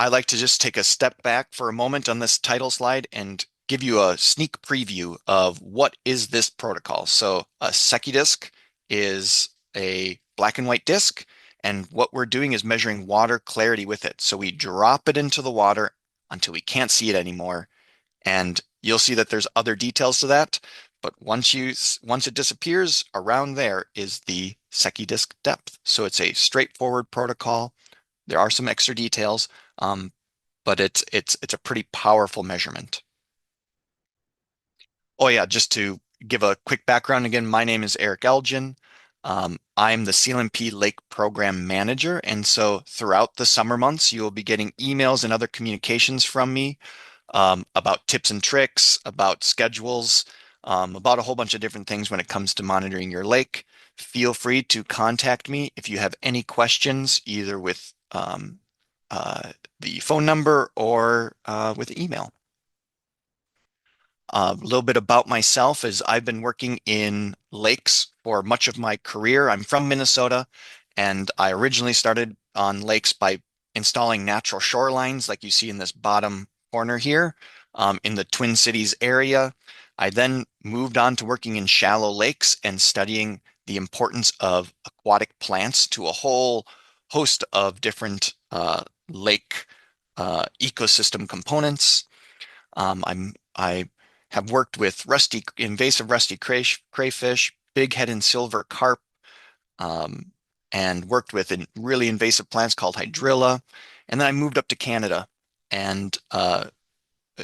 I like to just take a step back for a moment on this title slide and give you a sneak preview of what is this protocol. So a Secchi disk is a black and white disk, and what we're doing is measuring water clarity with it. So we drop it into the water until we can't see it anymore, and you'll see that there's other details to that. But once it disappears, around there is the Secchi disk depth. So it's a straightforward protocol. There are some extra details, um, but it's a pretty powerful measurement. Oh yeah, just to give a quick background again, my name is Erick Elgin. I'm the CLMP Lake Program Manager, and so throughout the summer months, you will be getting emails and other communications from me about tips and tricks, about schedules, about a whole bunch of different things when it comes to monitoring your lake. Feel free to contact me if you have any questions, either with uh, the phone number or with email. A little bit about myself is I've been working in lakes for much of my career. I'm from Minnesota, and I originally started on lakes by installing natural shorelines like you see in this bottom corner here in the Twin Cities area. I then moved on to working in shallow lakes and studying the importance of aquatic plants to a whole host of different lake ecosystem components. I have worked with invasive rusty crayfish, bighead and silver carp, um, and worked with really invasive plants called hydrilla. And then I moved up to Canada and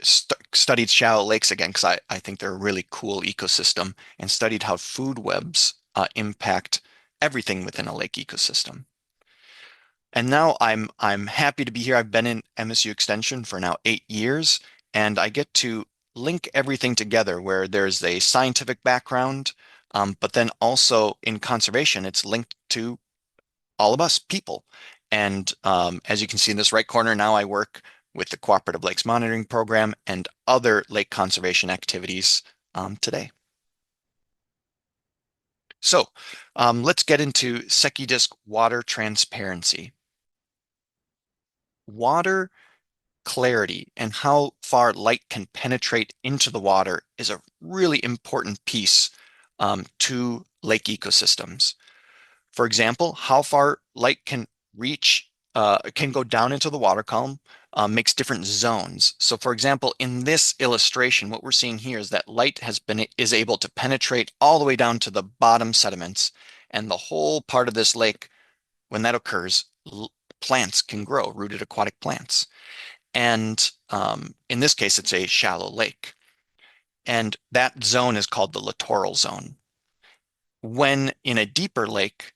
studied shallow lakes again because I think they're a really cool ecosystem, and studied how food webs impact everything within a lake ecosystem. And now I'm happy to be here. I've been in MSU Extension for now 8 years, and I get to link everything together where there's a scientific background, but then also in conservation, it's linked to all of us people. And as you can see in this right corner, now I work with the Cooperative Lakes Monitoring Program and other lake conservation activities today. So let's get into Secchi disk water transparency. Water clarity and how far light can penetrate into the water is a really important piece to lake ecosystems. For example, how far light can reach, can go down into the water column, makes different zones. So for example, in this illustration, what we're seeing here is that light is able to penetrate all the way down to the bottom sediments, and the whole part of this lake, when that occurs, plants can grow, rooted aquatic plants. And in this case, it's a shallow lake. And that zone is called the littoral zone. When in a deeper lake,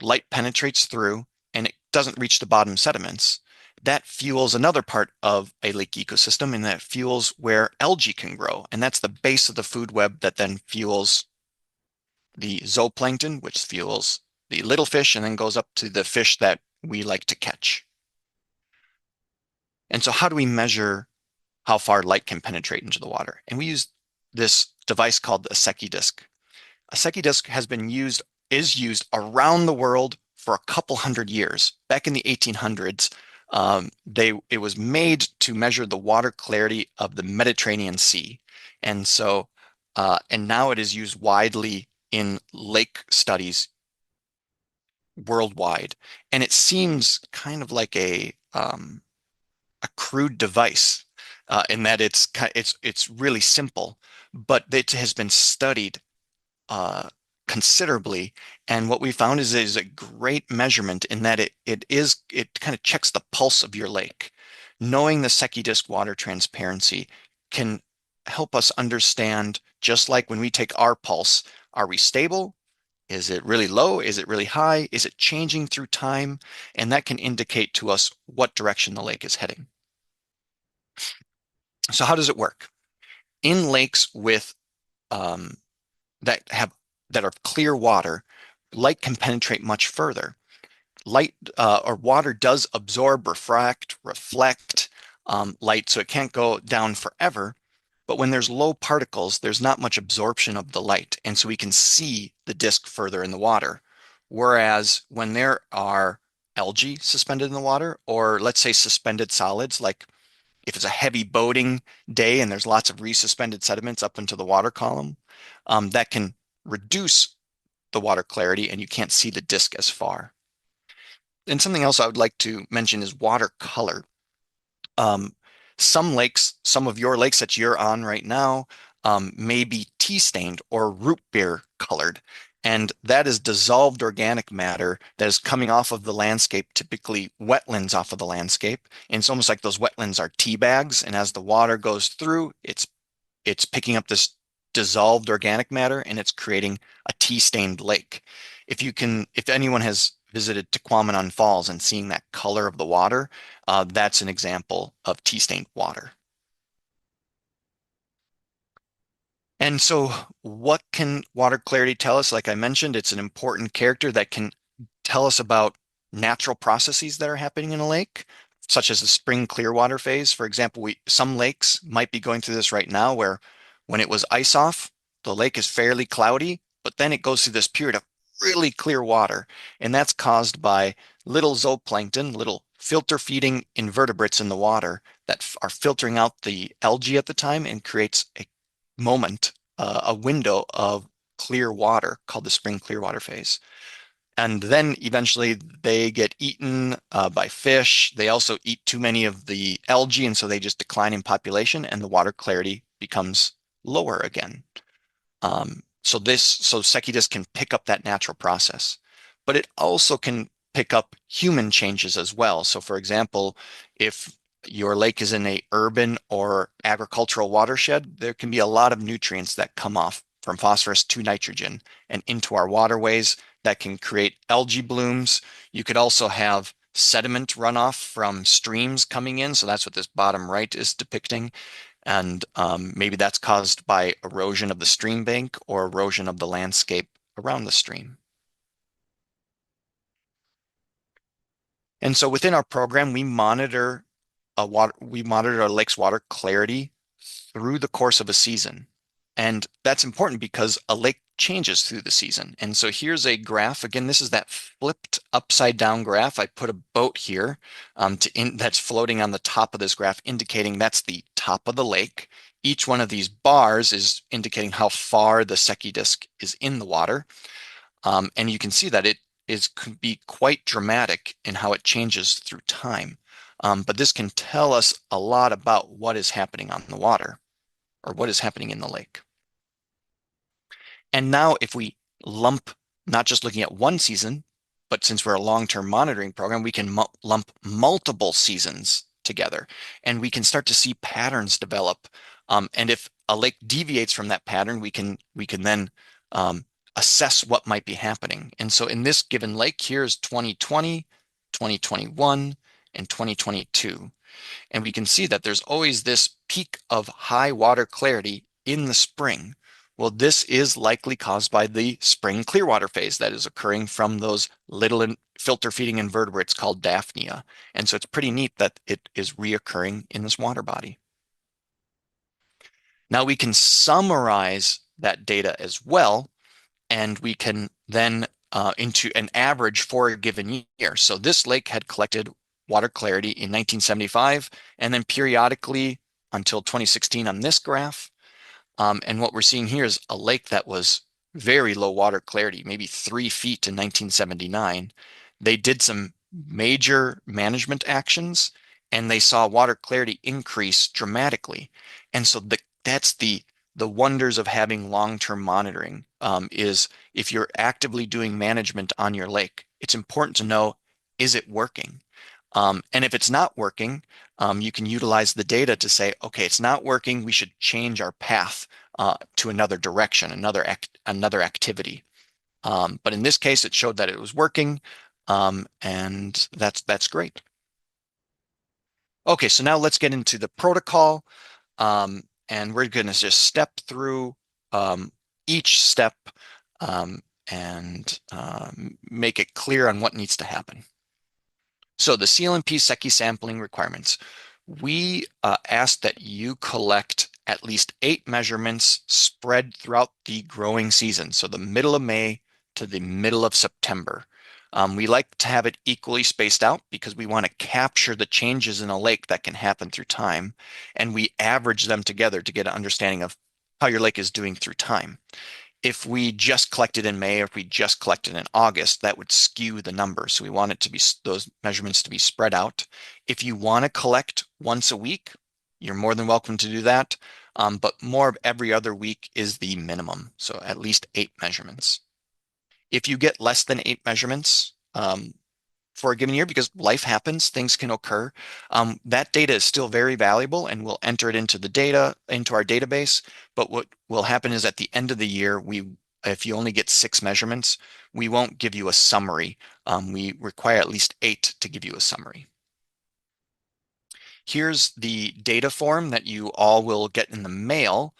light penetrates through and it doesn't reach the bottom sediments, that fuels another part of a lake ecosystem, and that fuels where algae can grow. And that's the base of the food web that then fuels the zooplankton, which fuels the little fish and then goes up to the fish that we like to catch. And so how do we measure how far light can penetrate into the water? And we use this device called a Secchi disk. A Secchi disk is used around the world for a couple hundred years. Back in the 1800s, it was made to measure the water clarity of the Mediterranean Sea. And so, and now it is used widely in lake studies worldwide. And it seems kind of like a crude device in that it's really simple, but it has been studied uh, considerably. And what we found is a great measurement in that it kind of checks the pulse of your lake. Knowing the Secchi disk water transparency can help us understand, just like when we take our pulse, are we stable? Is it really low? Is it really high? Is it changing through time? And that can indicate to us what direction the lake is heading. So how does it work? In lakes with um, that have that are clear water, light can penetrate much further. Light or water does absorb, reflect light, so it can't go down forever. But when there's low particles, there's not much absorption of the light, and so we can see the disk further in the water. Whereas when there are algae suspended in the water, or let's say suspended solids, like if it's a heavy boating day and there's lots of resuspended sediments up into the water column, that can reduce the water clarity and you can't see the disk as far. And something else I would like to mention is water color. Um, some lakes, some of your lakes that you're on right now, may be tea stained or root beer colored. And that is dissolved organic matter that is coming off of the landscape, typically wetlands off of the landscape. And it's almost like those wetlands are tea bags. And as the water goes through, it's picking up this dissolved organic matter and it's creating a tea-stained lake. If anyone has visited Tequamanon Falls and seeing that color of the water, that's an example of tea-stained water. And so what can water clarity tell us? Like I mentioned, it's an important character that can tell us about natural processes that are happening in a lake, such as the spring clearwater phase. For example, some lakes might be going through this right now where when it was ice off, the lake is fairly cloudy, but then it goes through this period of really clear water. And that's caused by little zooplankton, little filter feeding invertebrates in the water that are filtering out the algae at the time and creates a window of clear water called the spring clearwater phase. And then eventually they get eaten by fish. They also eat too many of the algae, and so they just decline in population, and the water clarity becomes lower again. So Secchi disk can pick up that natural process, but it also can pick up human changes as well. So for example, if your lake is in a urban or agricultural watershed, there can be a lot of nutrients that come off from phosphorus to nitrogen and into our waterways that can create algae blooms. You could also have sediment runoff from streams coming in. So that's what this bottom right is depicting. And maybe that's caused by erosion of the stream bank or erosion of the landscape around the stream. And so within our program, we monitor a lake's water clarity through the course of a season. And that's important because a lake changes through the season. And so here's a graph. Again, this is that flipped upside down graph. I put a boat here that's floating on the top of this graph, indicating that's the top of the lake. Each one of these bars is indicating how far the Secchi disk is in the water. And you can see that could be quite dramatic in how it changes through time. But this can tell us a lot about what is happening on the water or what is happening in the lake. And now if we lump, not just looking at one season, but since we're a long-term monitoring program, we can lump multiple seasons together and we can start to see patterns develop. And if a lake deviates from that pattern, we can then assess what might be happening. And so in this given lake, here's 2020, 2021, and 2022. And we can see that there's always this peak of high water clarity in the spring. Well, this is likely caused by the spring clearwater phase that is occurring from those little filter feeding invertebrates called Daphnia. And so it's pretty neat that it is reoccurring in this water body. Now we can summarize that data as well, and we can then into an average for a given year. So this lake had collected water clarity in 1975, and then periodically until 2016 on this graph. And what we're seeing here is a lake that was very low water clarity, maybe 3 feet in 1979. They did some major management actions and they saw water clarity increase dramatically. And so that's the wonders of having long-term monitoring is if you're actively doing management on your lake, it's important to know, is it working? And if it's not working, you can utilize the data to say, okay, it's not working. We should change our path to another direction, another activity. But in this case, it showed that it was working, and that's great. Okay, so now let's get into the protocol, and we're going to just step through each step and make it clear on what needs to happen. So the CLMP Secchi sampling requirements. We ask that you collect at least 8 measurements spread throughout the growing season. So the middle of May to the middle of September. We like to have it equally spaced out because we want to capture the changes in a lake that can happen through time, and we average them together to get an understanding of how your lake is doing through time. If we just collected in May or if we just collected in August, that would skew the number. So we want it to be those measurements to be spread out. If you want to collect once a week, you're more than welcome to do that. But more of every other week is the minimum. So at least 8 measurements. If you get less than 8 measurements, for a given year, because life happens, things can occur. That data is still very valuable and we'll enter it into into our database. But what will happen is at the end of the year, if you only get 6 measurements, we won't give you a summary. We require at least 8 to give you a summary. Here's the data form that you all will get in the mail.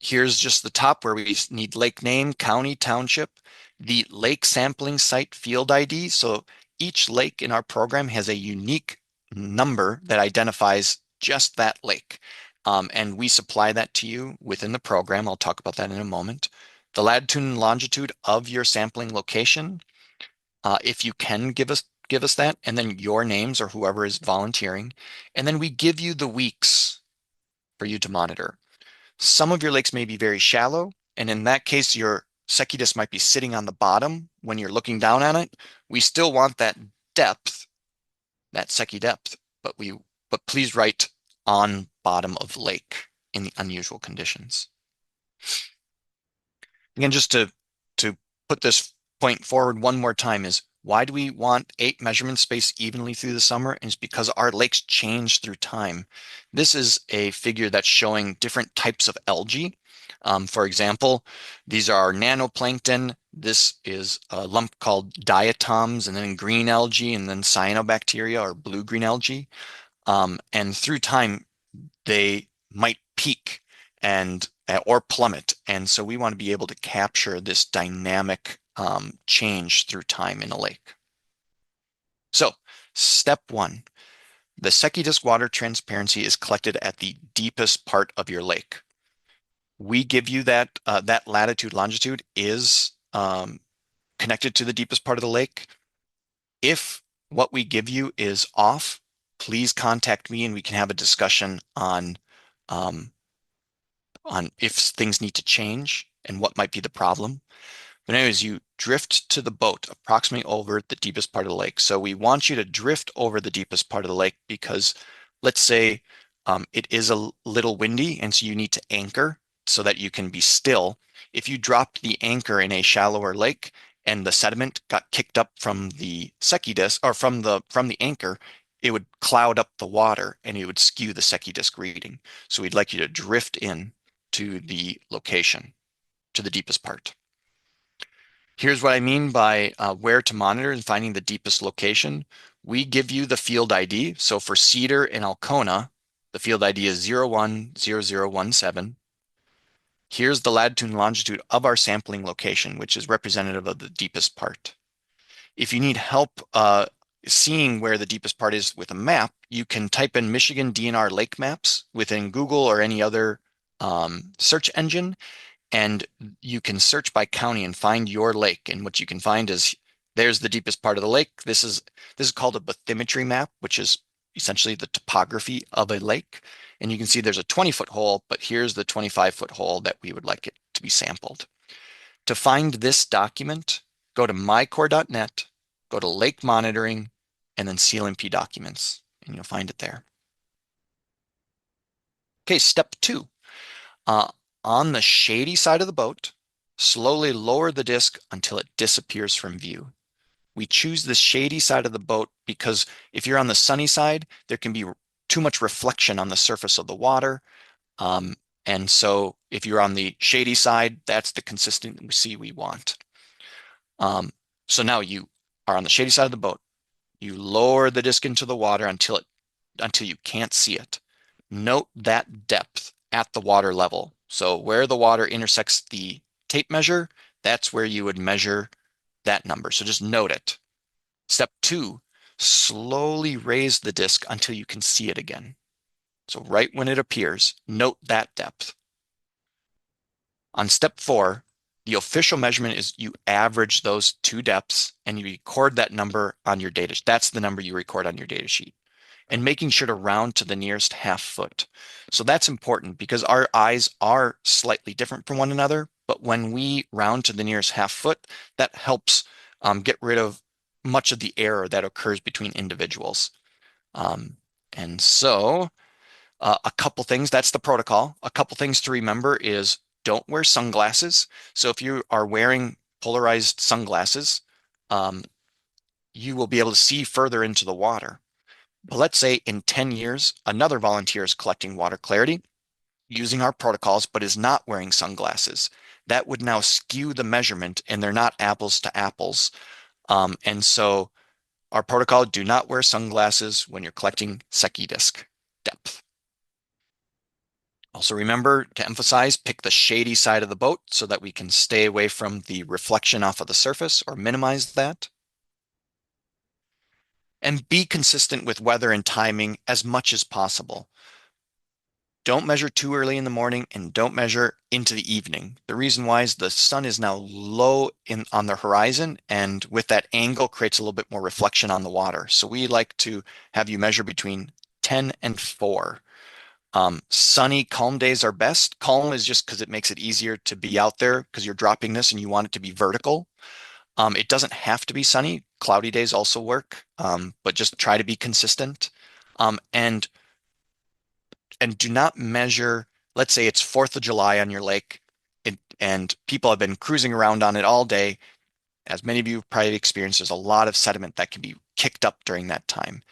Here's just the top where we need lake name, county, township, the lake sampling site field ID. So each lake in our program has a unique number that identifies just that lake. And we supply that to you within the program. I'll talk about that in a moment. The latitude and longitude of your sampling location. If you can give us that, and then your names or whoever is volunteering. And then we give you the weeks for you to monitor. Some of your lakes may be very shallow, and in that case, your Secchi disc might be sitting on the bottom when you're looking down on it. We still want that depth, that Secchi depth, but please write on bottom of lake in the unusual conditions. Again, just to put this point forward one more time is why do we want 8 measurements spaced evenly through the summer? And it's because our lakes change through time. This is a figure that's showing different types of algae. For example, these are nanoplankton. This is a lump called diatoms, and then green algae, and then cyanobacteria or blue-green algae. And through time, they might peak and or plummet. And so we want to be able to capture this dynamic change through time in a lake. So step 1, the Secchi disc water transparency is collected at the deepest part of your lake. We give you that that latitude longitude is connected to the deepest part of the lake. If what we give you is off, please contact me and we can have a discussion on if things need to change and what might be the problem. But anyways, you drift to the boat approximately over the deepest part of the lake. So we want you to drift over the deepest part of the lake because let's say it is a little windy and so you need to anchor so that you can be still. If you dropped the anchor in a shallower lake and the sediment got kicked up from the Secchi disc or from the anchor, it would cloud up the water and it would skew the Secchi disc reading. So we'd like you to drift in to the location, to the deepest part. Here's what I mean by where to monitor and finding the deepest location. We give you the field ID. So for Cedar and Alcona, the field ID is 010017. Here's the latitude and longitude of our sampling location, which is representative of the deepest part. If you need help seeing where the deepest part is with a map, you can type in Michigan DNR lake maps within Google or any other search engine, and you can search by county and find your lake. And what you can find is there's the deepest part of the lake. This is called a bathymetry map, which is essentially the topography of a lake. And you can see there's a 20-foot hole, but here's the 25-foot hole that we would like it to be sampled. To find this document, go to MiCorps.net, go to Lake Monitoring, and then CLMP Documents, and you'll find it there. Okay, step 2. On the shady side of the boat, slowly lower the disc until it disappears from view. We choose the shady side of the boat because if you're on the sunny side, there can be too much reflection on the surface of the water. And so if you're on the shady side, that's the consistency we want. So now you are on the shady side of the boat. You lower the disc into the water until you can't see it. Note that depth at the water level. So where the water intersects the tape measure, that's where you would measure that number. So just note it. Step 2, slowly raise the disc until you can see it again. So right when it appears, note that depth. On step 4, The official measurement is you average those two depths and you record that number on your data. That's the number you record on your data sheet. And making sure to round to the nearest half foot. So that's important because our eyes are slightly different from one another. But when we round to the nearest half foot, that helps get rid of much of the error that occurs between individuals. Um, and so a couple things, that's the protocol. A couple things to remember is don't wear sunglasses. So if you are wearing polarized sunglasses, um, you will be able to see further into the water. But let's say in 10 years, another volunteer is collecting water clarity using our protocols, but is not wearing sunglasses. That would now skew the measurement and they're not apples to apples. And so our protocol, do not wear sunglasses when you're collecting Secchi disc depth. Also remember to emphasize, pick the shady side of the boat so that we can stay away from the reflection off of the surface or minimize that. And be consistent with weather and timing as much as possible. Don't measure too early in the morning and don't measure into the evening. The reason why is the sun is now low on the horizon, and with that angle creates a little bit more reflection on the water. So we like to have you measure between 10 and 4. Sunny, calm days are best. Calm is just because it makes it easier to be out there because you're dropping this and you want it to be vertical. It doesn't have to be sunny. Cloudy days also work, but just try to be consistent. Um, and and do not measure, let's say it's 4th of July on your lake and people have been cruising around on it all day. As many of you have probably experienced, there's a lot of sediment that can be kicked up during that time.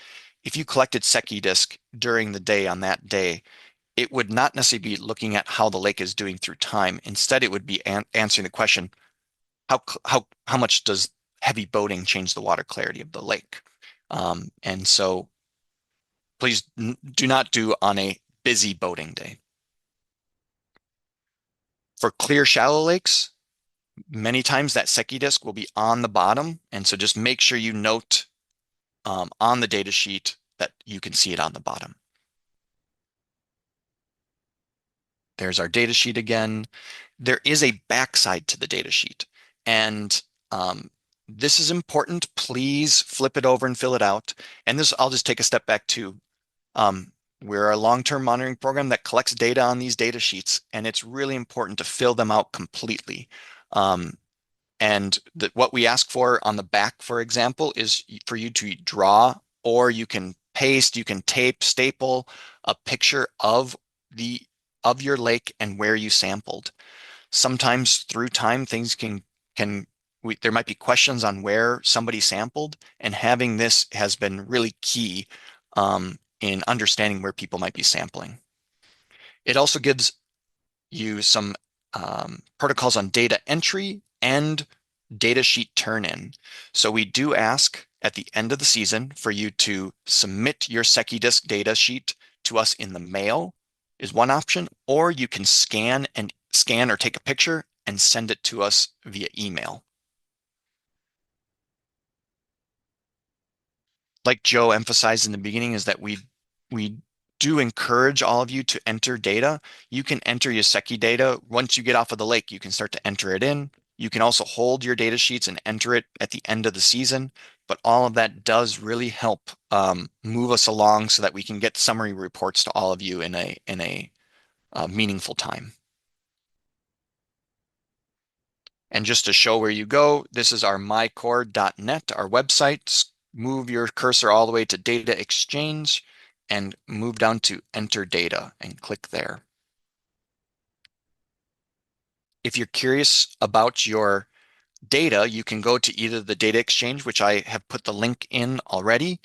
If you collected Secchi disc during the day on that day, it would not necessarily be looking at how the lake is doing through time. Instead, it would be answering the question, how much does heavy boating change the water clarity of the lake? And so please do not do on a busy boating day. For clear shallow lakes, many times that Secchi disc will be on the bottom. And so just make sure you note on the data sheet that you can see it on the bottom. There's our data sheet again. There is a backside to the data sheet. And this is important. Please flip it over and fill it out. And this, I'll just take a step back to, we're a long-term monitoring program that collects data on these data sheets, and it's really important to fill them out completely. And what we ask for on the back, for example, is for you to draw, or you can paste, you can tape, staple a picture of your lake and where you sampled. Sometimes through time, things there might be questions on where somebody sampled, and having this has been really key in understanding where people might be sampling. It also gives you some protocols on data entry and data sheet turn-in. So we do ask at the end of the season for you to submit your Secchi disc data sheet to us in the mail is one option, or you can scan or take a picture and send it to us via email. Like Joe emphasized in the beginning, is that we do encourage all of you to enter data. You can enter your Secchi data. Once you get off of the lake, you can start to enter it in. You can also hold your data sheets and enter it at the end of the season. But all of that does really help move us along so that we can get summary reports to all of you in a meaningful time. And just to show where you go, this is our MiCorps.net, our website. Move your cursor all the way to data exchange and move down to enter data and click there. If you're curious about your data, you can go to either the data exchange, which I have put the link in already.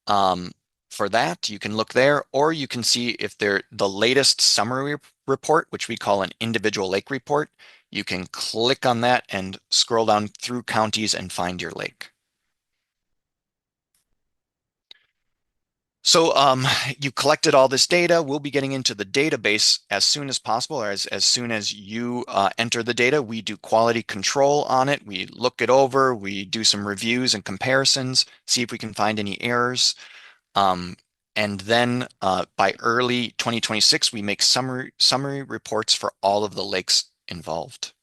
For that, you can look there, or you can see if they're the latest summary report, which we call an individual lake report. You can click on that and scroll down through counties and find your lake. So you collected all this data. We'll be getting into the database as soon as possible, or as soon as you enter the data. We do quality control on it. We look it over. We do some reviews and comparisons, see if we can find any errors. And then by early 2026, we make summary reports for all of the lakes involved.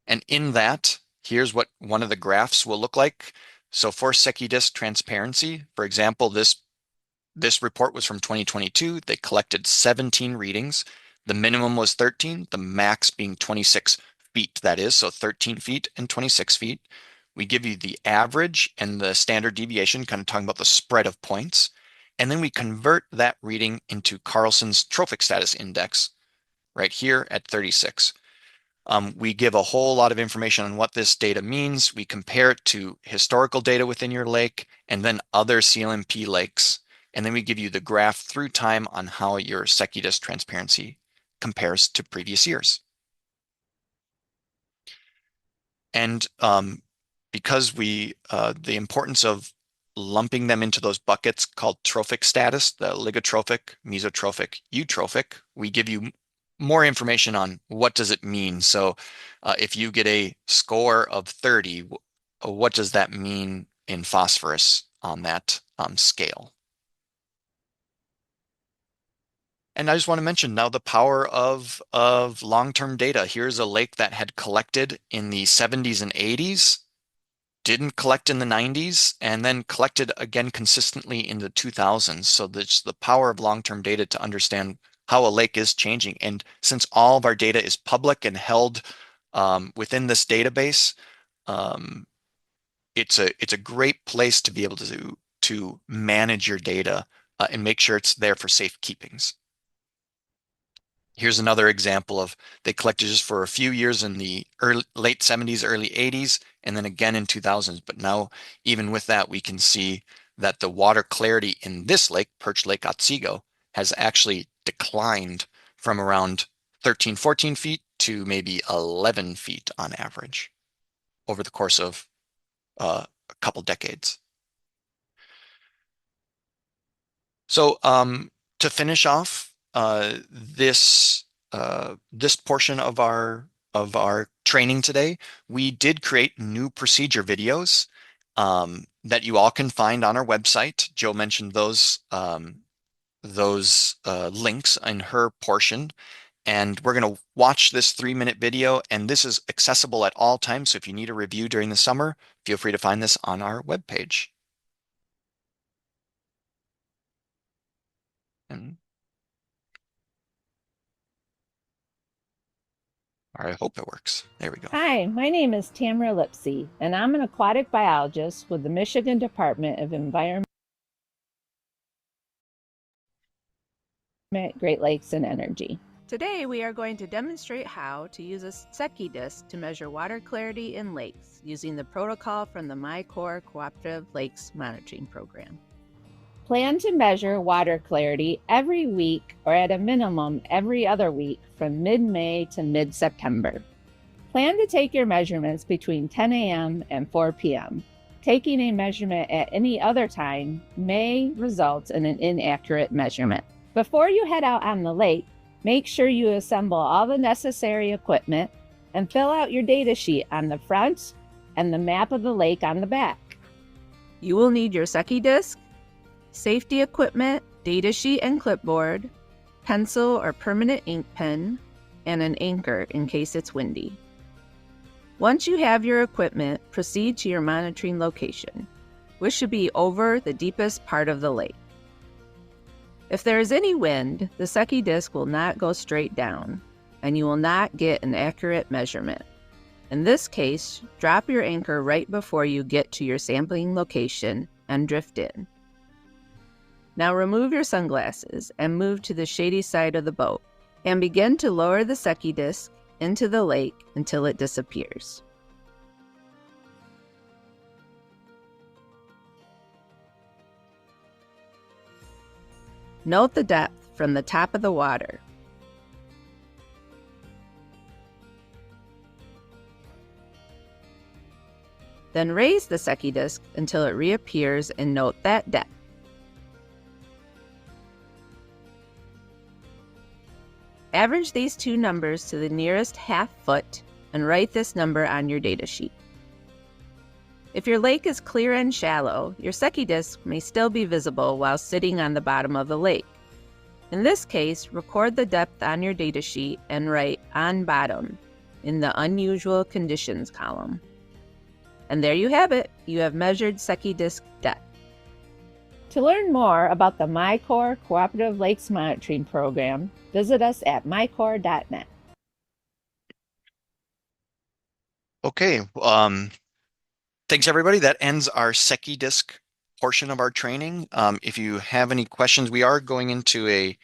And in that, here's what one of the graphs will look like. So for Secchi Transparency, for example, this report was from 2022. They collected 17 readings. The minimum was 13, the max being 26 feet, that is, so 13 feet and 26 feet. We give you the average and the standard deviation, kind of talking about the spread of points. And then we convert that reading into Carlson's trophic status index right here at 36. We give a whole lot of information on what this data means. We compare it to historical data within your lake and then other CLMP lakes. And then we give you the graph through time on how your Secchi transparency compares to previous years. And because the importance of lumping them into those buckets called trophic status, the oligotrophic, mesotrophic, eutrophic, we give you more information on what does it mean. So if you get a score of 30, what does that mean in phosphorus on that scale? And I just want to mention now the power of long-term data. Here's a lake that had collected in the 70s and 80s, didn't collect in the 90s, and then collected again consistently in the 2000s. So there's the power of long-term data to understand how a lake is changing. And since all of our data is public and held within this database, it's a great place to be able to manage your data and make sure it's there for safekeepings. Here's another example of they collected just for a few years in the late 70s, early 80s, and then again in 2000s. But now, even with that, we can see that the water clarity in this lake, Perch Lake Otsego, has actually declined from around 13, 14 feet to maybe 11 feet on average over the course of a couple decades. So to finish off, this portion of our training today, we did create new procedure videos that you all can find on our website. Joe mentioned those links in her portion, and we're going to watch this 3-minute video, and this is accessible at all times. So if you need a review during the summer, feel free to find this on our webpage. And I hope it works. There we go. Hi, my name is Tamara Lipsey, and I'm an aquatic biologist with the Michigan Department of Environment, Great Lakes, and Energy. Today, we are going to demonstrate how to use a Secchi disc to measure water clarity in lakes using the protocol from the MiCorps Cooperative Lakes Monitoring Program. Plan to measure water clarity every week or at a minimum every other week from mid-May to mid-September. Plan to take your measurements between 10 a.m. and 4 p.m. Taking a measurement at any other time may result in an inaccurate measurement. Before you head out on the lake, make sure you assemble all the necessary equipment and fill out your data sheet on the front and the map of the lake on the back. You will need your Secchi disc, safety equipment, data sheet and clipboard, pencil or permanent ink pen, and an anchor in case it's windy. Once you have your equipment, proceed to your monitoring location, which should be over the deepest part of the lake. If there is any wind, the Secchi disc will not go straight down, and you will not get an accurate measurement. In this case, drop your anchor right before you get to your sampling location and drift in. Now remove your sunglasses and move to the shady side of the boat and begin to lower the Secchi disc into the lake until it disappears. Note the depth from the top of the water. Then raise the Secchi disc until it reappears and note that depth. Average these two numbers to the nearest half foot and write this number on your data sheet. If your lake is clear and shallow, your Secchi disc may still be visible while sitting on the bottom of the lake. In this case, record the depth on your data sheet and write on bottom in the Unusual Conditions column. And there you have it. You have measured Secchi disk depth. To learn more about the MiCorps Cooperative Lakes Monitoring Program, visit us at micorps.net. Okay, thanks everybody. That ends our Secchi disk portion of our training. If you have any questions, we are going into a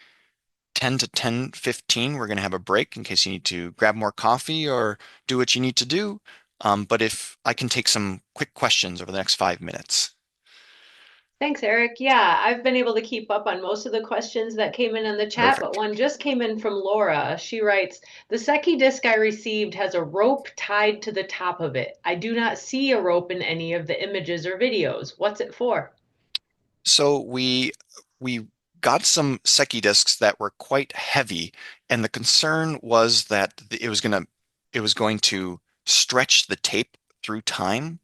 10 to 10:15. We're going to have a break in case you need to grab more coffee or do what you need to do. But if I can take some quick questions over the next 5 minutes. Thanks, Eric. Yeah, I've been able to keep up on most of the questions that came in the chat, Perfect. but one just came in from Laura. She writes, the Secchi disc I received has a rope tied to the top of it. I do not see a rope in any of the images or videos. What's it for? So we got some Secchi discs that were quite heavy, and the concern was that it was going to stretch the tape through time,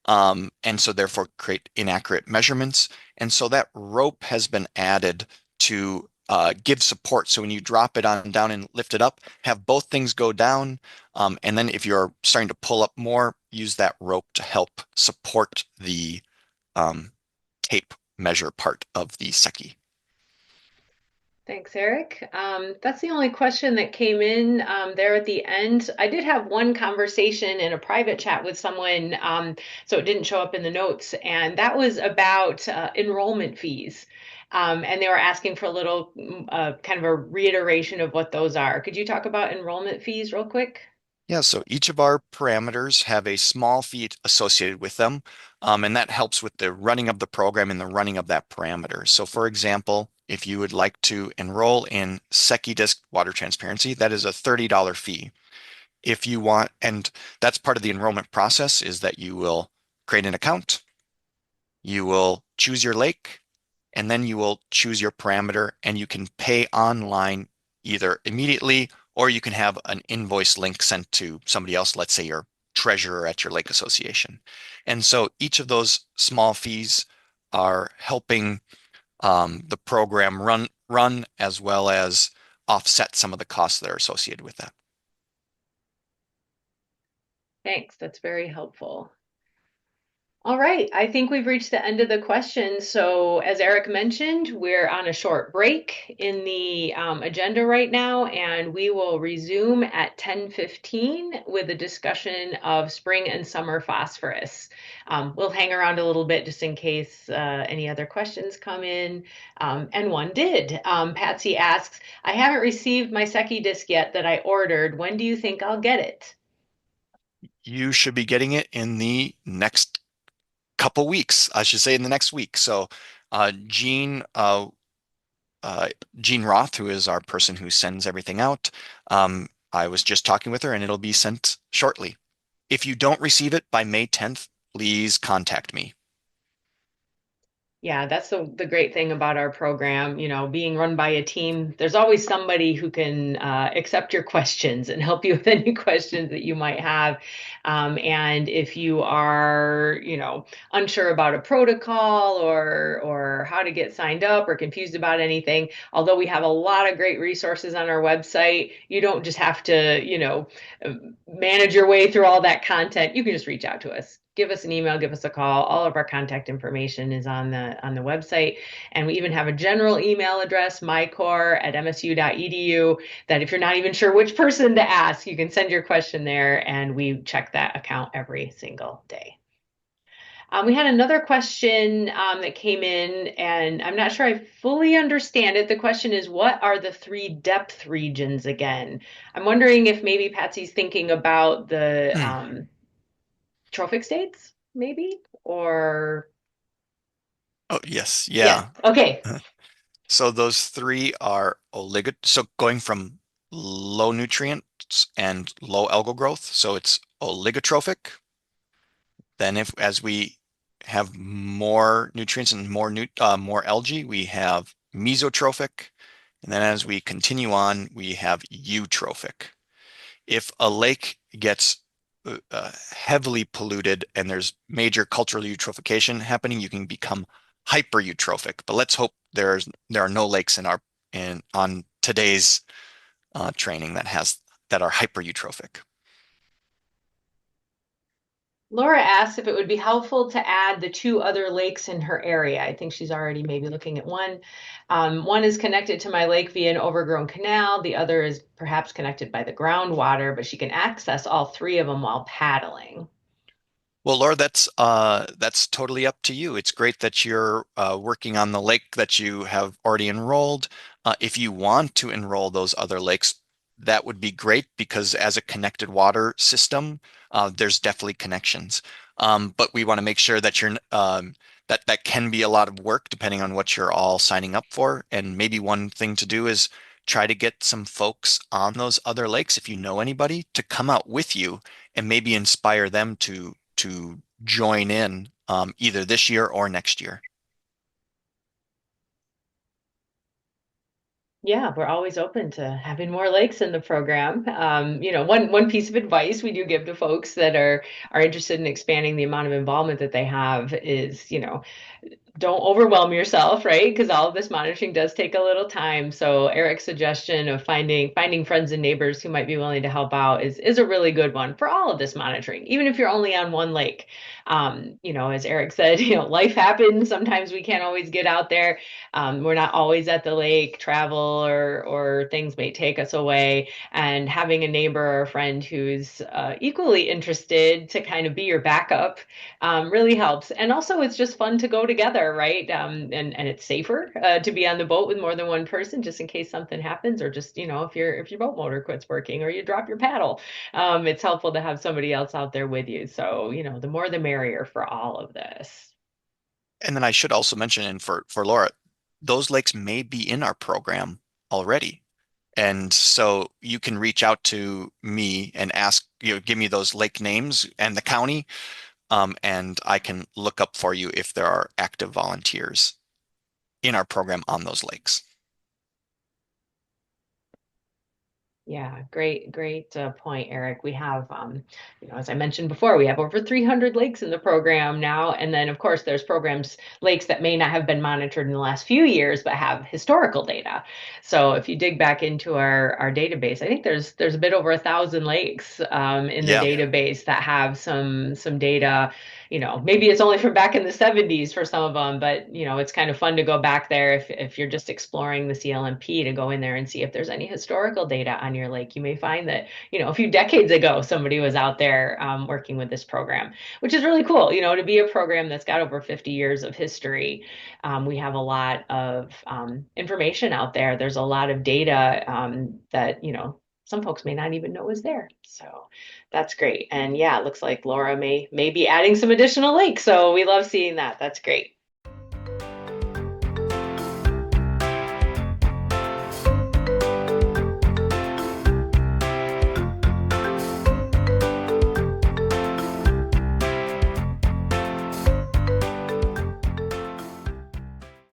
and so therefore create inaccurate measurements. And so that rope has been added to give support. So when you drop it on down and lift it up, have both things go down, and then if you're starting to pull up more, use that rope to help support the tape measure part of the Secchi. Thanks, Eric. That's the only question that came in there at the end. I did have one conversation in a private chat with someone, so it didn't show up in the notes, and that was about enrollment fees. And they were asking for a little kind of a reiteration of what those are. Could you talk about enrollment fees real quick? Yeah, so each of our parameters have a small fee associated with them, and that helps with the running of the program and the running of that parameter. So for example, if you would like to enroll in Secchi Disk Water Transparency, that is a $30 fee. If you want, and that's part of the enrollment process, is that you will create an account, you will choose your lake, and then you will choose your parameter, and you can pay online either immediately or you can have an invoice link sent to somebody else, let's say your treasurer at your lake association. And so each of those small fees are helping the program run as well as offset some of the costs that are associated with that. Thanks, that's very helpful. All right, I think we've reached the end of the questions. So as Eric mentioned, we're on a short break in the agenda right now, and we will resume at 10:15 with a discussion of spring and summer phosphorus. We'll hang around a little bit just in case any other questions come in, and one did. Patsy asks, I haven't received my Secchi disc yet that I ordered. When do you think I'll get it? You should be getting it in the next couple weeks, I should say in the next week. So Jean Roth, who is our person who sends everything out, I was just talking with her and it'll be sent shortly. If you don't receive it by May 10th, please contact me. Yeah, that's the great thing about our program, you know, being run by a team. There's always somebody who can accept your questions and help you with any questions that you might have. And if you are, you know, unsure about a protocol or how to get signed up or confused about anything, although we have a lot of great resources on our website, you don't just have to, you know, manage your way through all that content. You can just reach out to us. Give us an email, give us a call. All of our contact information is on the website. And we even have a general email address, micorps@msu.edu, that if you're not even sure which person to ask, you can send your question there and we check that account every single day. We had another question that came in, and I'm not sure I fully understand it. The question is, what are the 3 depth regions again? I'm wondering if maybe Patsy's thinking about the trophic states, maybe, or Oh, yes. yeah. Yeah. Okay. So those 3 are so going from low nutrients and low algal growth. So it's oligotrophic. Then as we have more nutrients and more algae, we have mesotrophic. And then as we continue on, we have eutrophic. If a lake gets heavily polluted and there's major cultural eutrophication happening, you can become hypereutrophic. But let's hope there are no lakes on today's training that are hypereutrophic. Laura asked if it would be helpful to add the two other lakes in her area. I think she's already maybe looking at one. One is connected to my lake via an overgrown canal. The other is perhaps connected by the groundwater, but she can access all three of them while paddling. Well, Laura, that's totally up to you. It's great that you're working on the lake that you have already enrolled. If you want to enroll those other lakes, that would be great because as a connected water system, there's definitely connections. But we want to make sure that that can be a lot of work depending on what you're all signing up for. And maybe one thing to do is try to get some folks on those other lakes, if you know anybody, to come out with you and maybe inspire them to join in either this year or next year. Yeah, we're always open to having more lakes in the program. One piece of advice we do give to folks that are interested in expanding the amount of involvement that they have is, don't overwhelm yourself, right? Because all of this monitoring does take a little time. So Erick's suggestion of finding friends and neighbors who might be willing to help out is a really good one for all of this monitoring, even if you're only on one lake. As Erick said, life happens. Sometimes we can't always get out there. We're not always at the lake. Travel or things may take us away. And having a neighbor or a friend who's equally interested to kind of be your backup really helps. And also, it's just fun to go together, right? And it's safer to be on the boat with more than one person, just in case something happens, or just if your boat motor quits working or you drop your paddle, it's helpful to have somebody else out there with you. So the more the merrier for all of this. And then I should also mention, and for Laura, those lakes may be in our program already. And so you can reach out to me and ask, give me those lake names and the county, and I can look up for you if there are active volunteers in our program on those lakes. Yeah, great point, Erick. We have, as I mentioned before, we have over 300 lakes in the program now. And then, of course, there's programs, lakes that may not have been monitored in the last few years, but have historical data. So if you dig back into our database, I think there's a bit over 1,000 lakes in the Yeah. database that have some data. Maybe it's only from back in the 70s for some of them, but it's kind of fun to go back there if you're just exploring the CLMP to go in there and see if there's any historical data on your lake. You may find that, a few decades ago, somebody was out there working with this program, which is really cool, to be a program that's got over 50 years of history. We have a lot of information out there. There's a lot of data that, some folks may not even know is there. So that's great. And yeah, it looks like Laura may be adding some additional links. So we love seeing that. That's great.